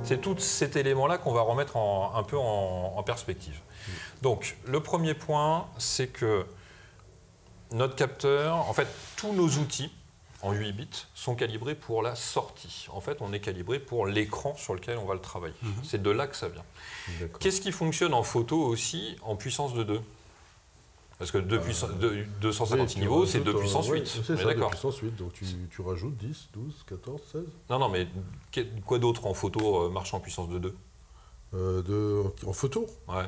C'est tout cet élément-là qu'on va remettre un peu en perspective. Donc, le premier point, c'est que notre capteur, en fait, tous nos outils en 8 bits sont calibrés pour la sortie. En fait, on est calibré pour l'écran sur lequel on va le travailler. C'est de là que ça vient. Qu'est-ce qui fonctionne en photo aussi en puissance de 2 ? Parce que 256 niveaux, c'est 2 puissance 8. C'est ça, 2 puissance 8. Donc tu rajoutes 10, 12, 14, 16 ? Non, mais quoi d'autre en photo marche en puissance de 2 ? En photo ? Ouais.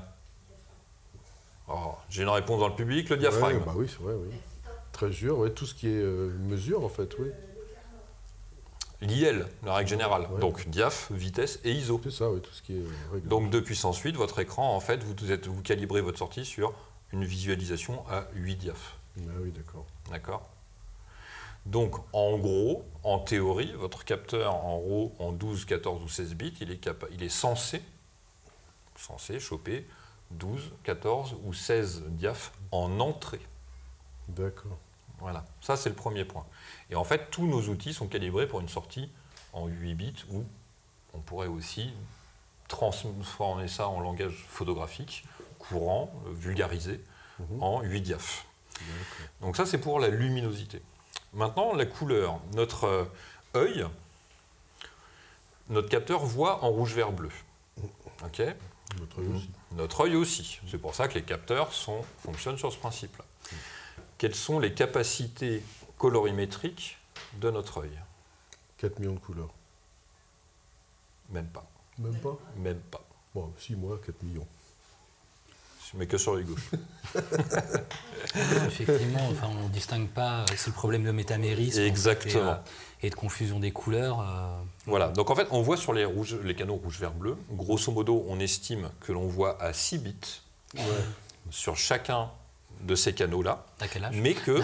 Oh, j'ai une réponse dans le public, le diaphragme. Ouais, bah oui, c'est vrai, oui. Très dur, ouais, tout ce qui est mesure, en fait, oui. L'IL, la règle générale. Ouais. Donc diaph, vitesse et ISO. C'est ça, oui, tout ce qui est règle. Donc 2 puissance 8, votre écran, en fait, vous calibrez votre sortie sur une visualisation à 8 diaph. Ah oui, d'accord. D'accord. Donc, en gros, en théorie, votre capteur en RAW en 12, 14 ou 16 bits, il est censé choper 12, 14 ou 16 diaph en entrée. D'accord. Voilà, ça c'est le premier point. Et en fait, tous nos outils sont calibrés pour une sortie en 8 bits où on pourrait aussi transformer ça en langage photographique, courant, vulgarisé, en 8 diaph. Donc ça c'est pour la luminosité. Maintenant, la couleur. Notre œil, notre capteur voit en rouge, vert, bleu. Ok ? Notre œil aussi. Notre œil aussi. C'est pour ça que les capteurs fonctionnent sur ce principe-là. Quelles sont les capacités colorimétriques de notre œil ? 4 millions de couleurs. Même pas. Même pas ? Même pas. Bon, 6 mois, 4 millions. Mais que sur les gauches. Effectivement, enfin, on ne distingue pas, c'est le problème de métamérisme. Exactement. Et de confusion des couleurs. Voilà, donc en fait, on voit sur les canaux rouge, vert, bleu, grosso modo, on estime que l'on voit à 6 bits sur chacun de ces canaux-là. À quel âge ? Mais que,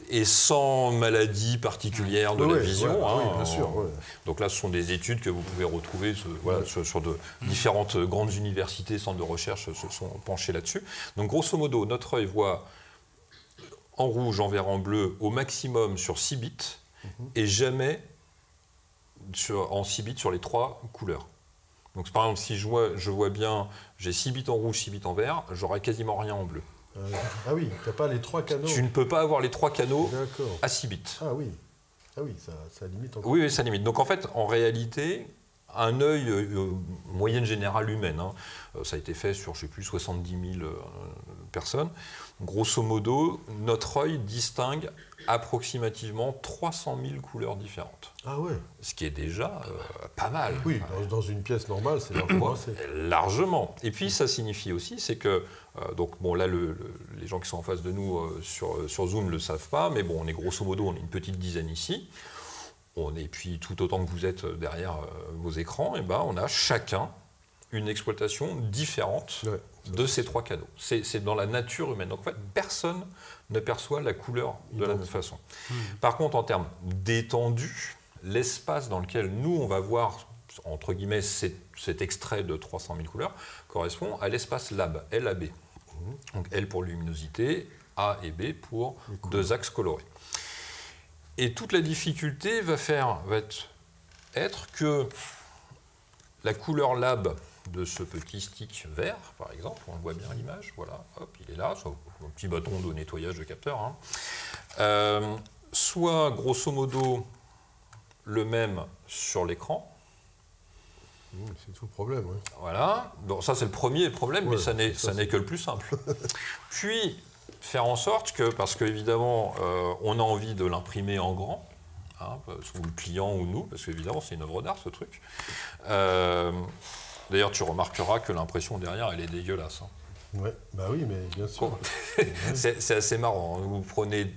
et sans maladie particulière de la vision. Oui, bien sûr. Ouais. Donc là, ce sont des études que vous pouvez retrouver sur de différentes grandes universités, centres de recherche se sont penchés là-dessus. Donc grosso modo, notre œil voit en rouge, en vert, en bleu, au maximum sur 6 bits, et jamais en 6 bits sur les 3 couleurs. Donc par exemple, si je vois bien, j'ai 6 bits en rouge, 6 bits en vert, j'aurai quasiment rien en bleu. Ah oui, tu n'as pas les 3 canaux. Tu ne peux pas avoir les 3 canaux à 6 bits. Ah oui, ça limite encore. Oui, ça limite. Donc en fait, en réalité, un œil, moyenne générale humaine, ça a été fait sur, je ne sais plus, 70 000 personnes. Grosso modo, notre œil distingue approximativement 300 000 couleurs différentes. Ah ouais. Ce qui est déjà pas mal. Oui, dans une pièce normale, c'est largement assez. Largement. Et puis ça signifie aussi, c'est que, donc bon là, les gens qui sont en face de nous sur Zoom ne le savent pas, mais bon, on est grosso modo, on est une petite dizaine ici. Et puis tout autant que vous êtes derrière vos écrans, et on a chacun une exploitation différente de ces 3 canaux. C'est dans la nature humaine. Donc en fait, personne ne perçoit la couleur de la même façon. Par contre, en termes d'étendue, l'espace dans lequel nous, on va voir, entre guillemets, cet extrait de 300 000 couleurs, correspond à l'espace LAB, LAB. Donc L pour luminosité, A et B pour 2 axes colorés. Et toute la difficulté va être que la couleur lab de ce petit stick vert, par exemple, on le voit bien à l'image, voilà, hop, il est là, soit un petit bâton de nettoyage de capteur, soit grosso modo le même sur l'écran. C'est tout le problème. Ouais. Voilà, bon, ça c'est le premier problème, mais ça n'est que le plus simple. Puis, faire en sorte que, parce qu'évidemment, on a envie de l'imprimer en grand, ou le client ou nous, parce qu'évidemment, c'est une œuvre d'art, ce truc. D'ailleurs, tu remarqueras que l'impression derrière, elle est dégueulasse. Ouais, bah oui, mais bien sûr. C'est assez marrant. Vous prenez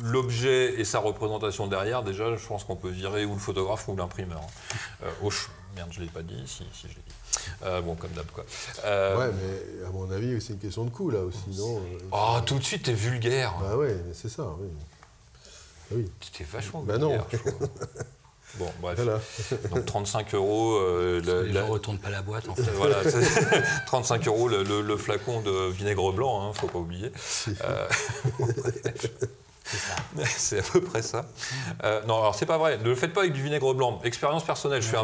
l'objet et sa représentation derrière, déjà, je pense qu'on peut virer ou le photographe ou l'imprimeur. Merde, je ne l'ai pas dit, si je l'ai dit. Bon, comme d'hab, quoi. Ouais, mais à mon avis, c'est une question de coût, là aussi, non tout de suite, t'es vulgaire. Bah ouais, mais c'est ça, oui. Oui. T'es vachement vulgaire, je trouve. Bon, bref. Voilà. Donc 35 €. Les gens ne retournent pas la boîte, en fait. Voilà, 35 € le flacon de vinaigre blanc, faut pas oublier. C'est à peu près ça. Non, alors c'est pas vrai. Ne le faites pas avec du vinaigre blanc. Expérience personnelle, je fais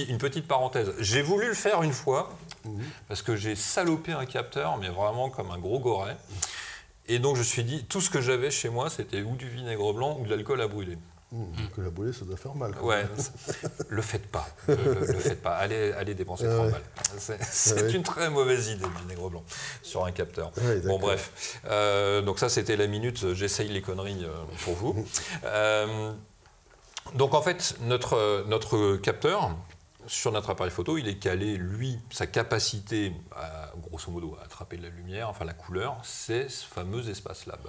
une petite parenthèse. J'ai voulu le faire une fois, parce que j'ai salopé un capteur, mais vraiment comme un gros goret. Et donc je me suis dit, tout ce que j'avais chez moi, c'était ou du vinaigre blanc ou de l'alcool à brûler. Que la brûlée, ça doit faire mal. Ouais, le faites pas. Le faites pas. Allez dépenser 30 balles. C'est une très mauvaise idée, le vinaigre blanc, sur un capteur. Bon, bref. Donc ça, c'était la minute, j'essaye les conneries pour vous. Donc en fait, notre capteur, sur notre appareil photo, il est calé, lui, sa capacité, grosso modo, à attraper de la lumière, enfin la couleur, c'est ce fameux espace lab.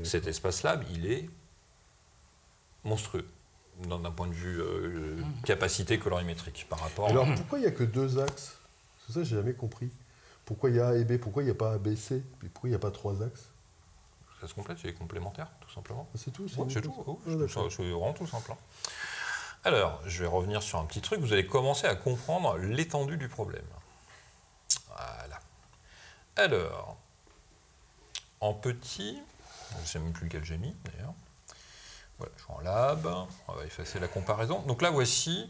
Cet espace lab, il est monstrueux, d'un point de vue capacité colorimétrique par rapport... Alors pourquoi il n'y a que 2 axes? C'est ça, j'ai jamais compris. Pourquoi il y a A et B? Pourquoi il n'y a pas ABC? Puis pourquoi il n'y a pas 3 axes? Ça se complète, c'est complémentaire, tout simplement. C'est tout? C'est tout, c'est vraiment tout simple. Alors, je vais revenir sur un petit truc, vous allez commencer à comprendre l'étendue du problème. Voilà. Alors, en petit, je ne sais même plus lequel j'ai mis d'ailleurs. Voilà, je suis en lab, on va effacer la comparaison. Donc là, voici,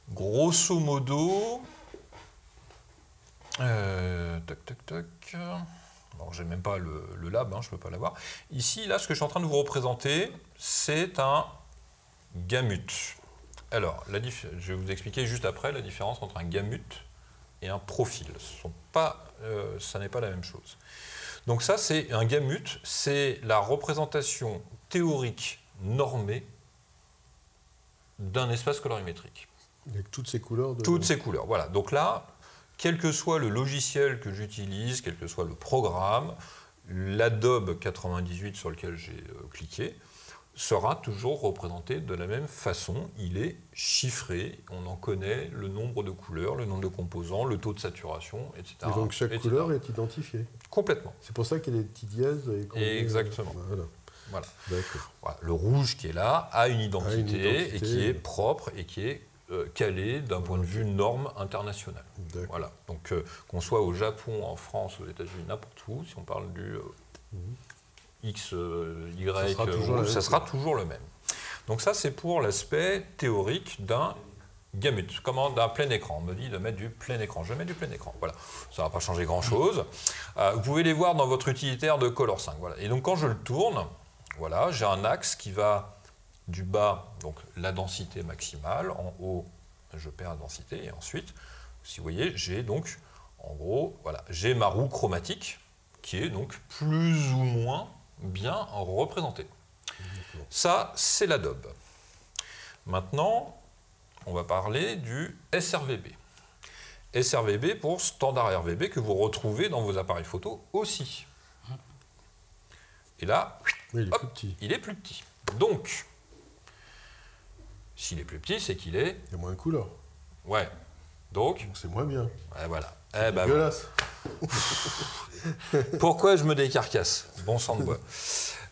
grosso modo, tac, tac, tac. Alors, j'ai même pas le lab, je ne peux pas l'avoir. Ici, là, ce que je suis en train de vous représenter, c'est un gamut. Alors, je vais vous expliquer juste après la différence entre un gamut et un profil. Ça n'est pas la même chose. Donc ça, c'est un gamut, c'est la représentation théorique normée d'un espace colorimétrique. Avec toutes ces couleurs Toutes ces couleurs, voilà. Donc là, quel que soit le logiciel que j'utilise, quel que soit le programme, l'Adobe 98 sur lequel j'ai cliqué, sera toujours représenté de la même façon. Il est chiffré, on en connaît le nombre de couleurs, le nombre de composants, le taux de saturation, etc. Et donc chaque couleur est identifiée. Complètement. C'est pour ça qu'il y a des petits dièses. Exactement. Voilà. Voilà. Le rouge qui est là a une identité et qui est propre et qui est calé d'un point de vue norme internationale. Voilà. Donc qu'on soit au Japon, en France, aux États-Unis, n'importe où, si on parle du X, Y, ça sera toujours le même. Donc ça, c'est pour l'aspect théorique d'un gamut, comme d'un plein écran. On me dit de mettre du plein écran. Je mets du plein écran. Voilà. Ça ne va pas changer grand-chose. Vous pouvez les voir dans votre utilitaire de Color 5. Voilà. Et donc, quand je le tourne, voilà, j'ai un axe qui va du bas, donc la densité maximale. En haut, je perds la densité. Et ensuite, si vous voyez, j'ai donc, en gros, voilà, j'ai ma roue chromatique qui est donc plus ou moins bien représentée. Ça, c'est l'Adobe. Maintenant, on va parler du SRVB. SRVB pour standard RVB que vous retrouvez dans vos appareils photo aussi. Et là, il est plus petit. Il est plus petit. Donc, s'il est plus petit, c'est qu'il est... Il y a moins de couleurs. Ouais. Donc c'est moins bien. Ouais, voilà. C'est dégueulasse. Pourquoi je me décarcasse? Bon sang de bois.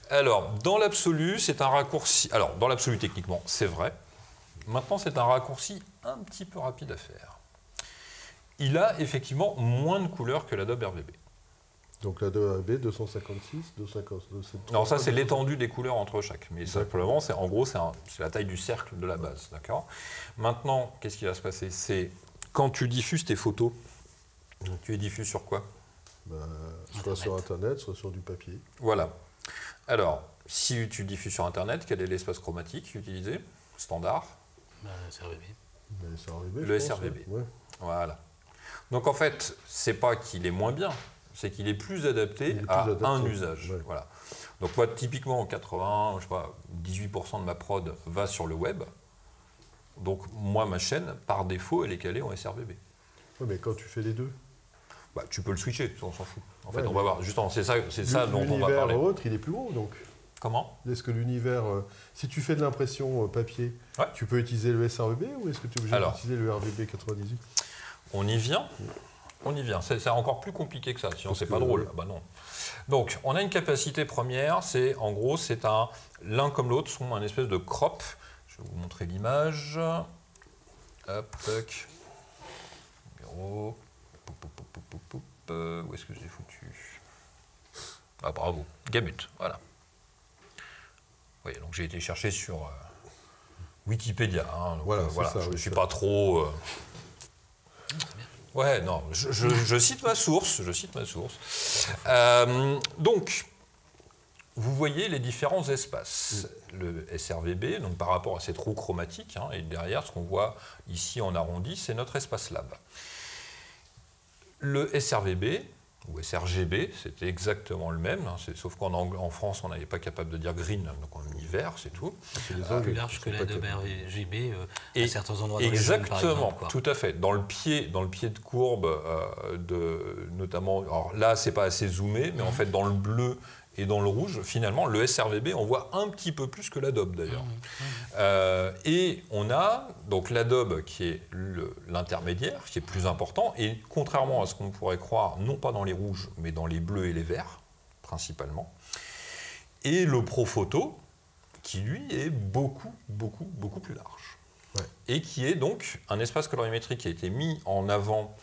Alors, dans l'absolu, c'est un raccourci... Alors, dans l'absolu, techniquement, c'est vrai. Maintenant, c'est un raccourci un petit peu rapide à faire. Il a effectivement moins de couleurs que l'Adobe RVB. Donc l'Adobe RVB, 256, 250... Non, ça, c'est l'étendue des couleurs entre chaque. Mais simplement, en gros, c'est la taille du cercle de la base. D'accord. Maintenant, qu'est-ce qui va se passer? C'est quand tu diffuses tes photos, tu les diffuses sur quoi? Soit sur Internet, soit sur du papier. Voilà. Alors, si tu diffuses sur Internet, quel est l'espace chromatique utilisé? Standard? SRVB. Le SRVB. Ouais. Voilà. Donc en fait, c'est pas qu'il est moins bien, c'est qu'il est plus adapté à un usage. Ouais. Voilà. Donc moi, typiquement, 18% de ma prod va sur le web. Donc moi, ma chaîne, par défaut, elle est calée en SRVB. Oui, mais quand tu fais les deux, tu peux le switcher, on s'en fout. En fait, on va voir. Justement, c'est ça dont on va parler. L'univers autre, il est plus gros, donc. Comment? Est-ce que l'univers, si tu fais de l'impression papier, tu peux utiliser le SRVB ou est-ce que tu es obligé d'utiliser le RVB 98? On y vient. On y vient. C'est encore plus compliqué que ça, sinon c'est pas drôle. Bah non. Donc, on a une capacité première, en gros, l'un comme l'autre sont un espèce de crop. Je vais vous montrer l'image. Hop, tac. Bureau. Où est-ce que je l'ai foutu? Ah, bravo. Gamut, voilà. Oui, donc j'ai été chercher sur Wikipédia. Hein, donc, voilà, ça, je ne suis pas trop... Ouais, non, je cite ma source. Donc, vous voyez les différents espaces. Le SRVB, donc par rapport à cette roue chromatique, hein, et derrière, ce qu'on voit ici en arrondi, c'est notre espace lab. Le SRVB, ou sRGB, c'était exactement le même, hein, sauf qu'en France, on n'était pas capable de dire green, donc on a mis vert, c'est tout. C'est plus large que l'Adobe RGB à certains endroits. Exactement, tout à fait. Dans le pied de courbe, notamment, alors là, c'est pas assez zoomé, mais en fait, dans le bleu et dans le rouge, finalement, le sRVB, on voit un petit peu plus que l'Adobe d'ailleurs. Et on a donc l'Adobe qui est l'intermédiaire, qui est plus important, et contrairement à ce qu'on pourrait croire, non pas dans les rouges, mais dans les bleus et les verts, principalement. Et le Profoto, qui lui est beaucoup plus large. Ouais. Et qui est donc un espace colorimétrique qui a été mis en avant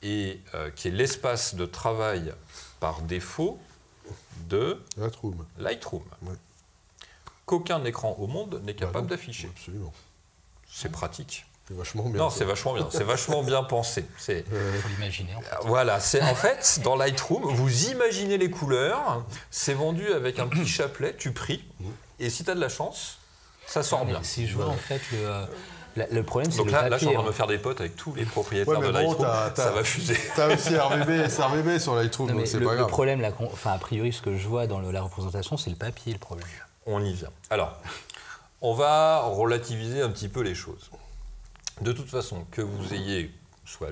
et qui est l'espace de travail par défaut de Lightroom. Ouais. Qu'aucun écran au monde n'est capable d'afficher. Absolument. C'est pratique. C'est vachement bien. Non, c'est vachement bien. C'est vachement bien pensé. Il faut l'imaginer. En fait. Voilà. En fait, dans Lightroom, vous imaginez les couleurs. C'est vendu avec un petit chapelet. Tu pries. Et si tu as de la chance, ça sort bien. Si je vois en fait le problème, c'est donc le là, papier. là, je suis en train de me faire des potes avec tous les propriétaires de Lightroom. Ça va fuser. Tu as aussi SRVB sur Lightroom, donc c'est pas grave. Le problème, a priori, ce que je vois dans la représentation, c'est le papier, le problème. On y vient. Alors, on va relativiser un petit peu les choses. De toute façon, que vous ayez sous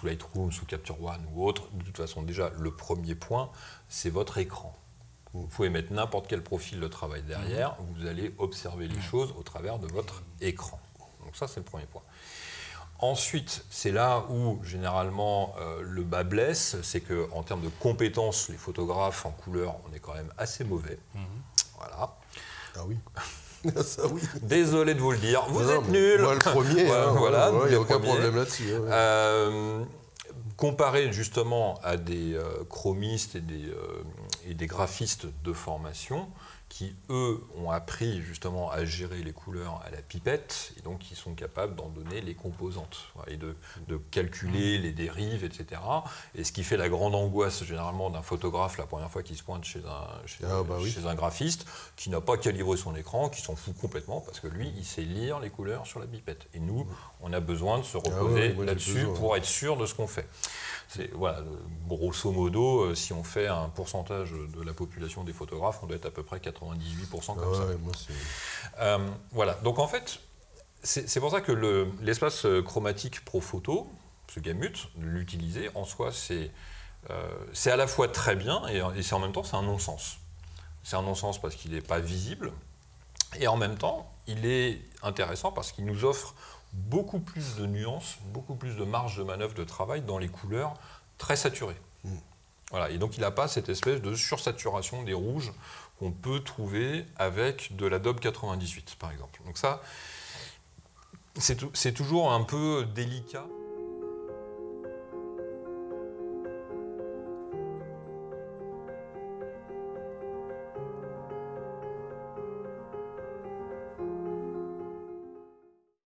Lightroom, sous Capture One ou autre, de toute façon, déjà, le premier point, c'est votre écran. Vous pouvez mettre n'importe quel profil de travail derrière, vous allez observer les choses au travers de votre écran. Donc ça, c'est le premier point. Ensuite, c'est là où, généralement, le bas blesse, c'est qu'en termes de compétences, les photographes en couleur, on est quand même assez mauvais. Voilà. Ah oui. Ça, oui. Désolé de vous le dire, vous êtes nuls. Moi, le premier, voilà, il n'y a aucun problème là-dessus. Comparé justement à des chromistes et des graphistes de formation qui, eux, ont appris justement à gérer les couleurs à la pipette et donc qui sont capables d'en donner les composantes et de calculer les dérives, etc. Et ce qui fait la grande angoisse généralement d'un photographe la première fois qu'il se pointe chez un graphiste qui n'a pas calibré son écran, qui s'en fout complètement parce que lui, il sait lire les couleurs sur la pipette. Et nous, on a besoin de se reposer là-dessus pour être sûr de ce qu'on fait. Voilà, grosso modo, si on fait un pourcentage de la population des photographes, on doit être à peu près 98% comme ça. Voilà, donc en fait, c'est pour ça que l'espace chromatique Profoto, ce gamut, l'utiliser en soi, c'est à la fois très bien et c'est en même temps c'est un non-sens. C'est un non-sens parce qu'il n'est pas visible et en même temps, il est intéressant parce qu'il nous offre beaucoup plus de nuances, beaucoup plus de marge de manœuvre de travail dans les couleurs très saturées. Voilà, et donc il n'a pas cette espèce de sursaturation des rouges qu'on peut trouver avec de l'Adobe 98, par exemple. Donc ça, c'est toujours un peu délicat.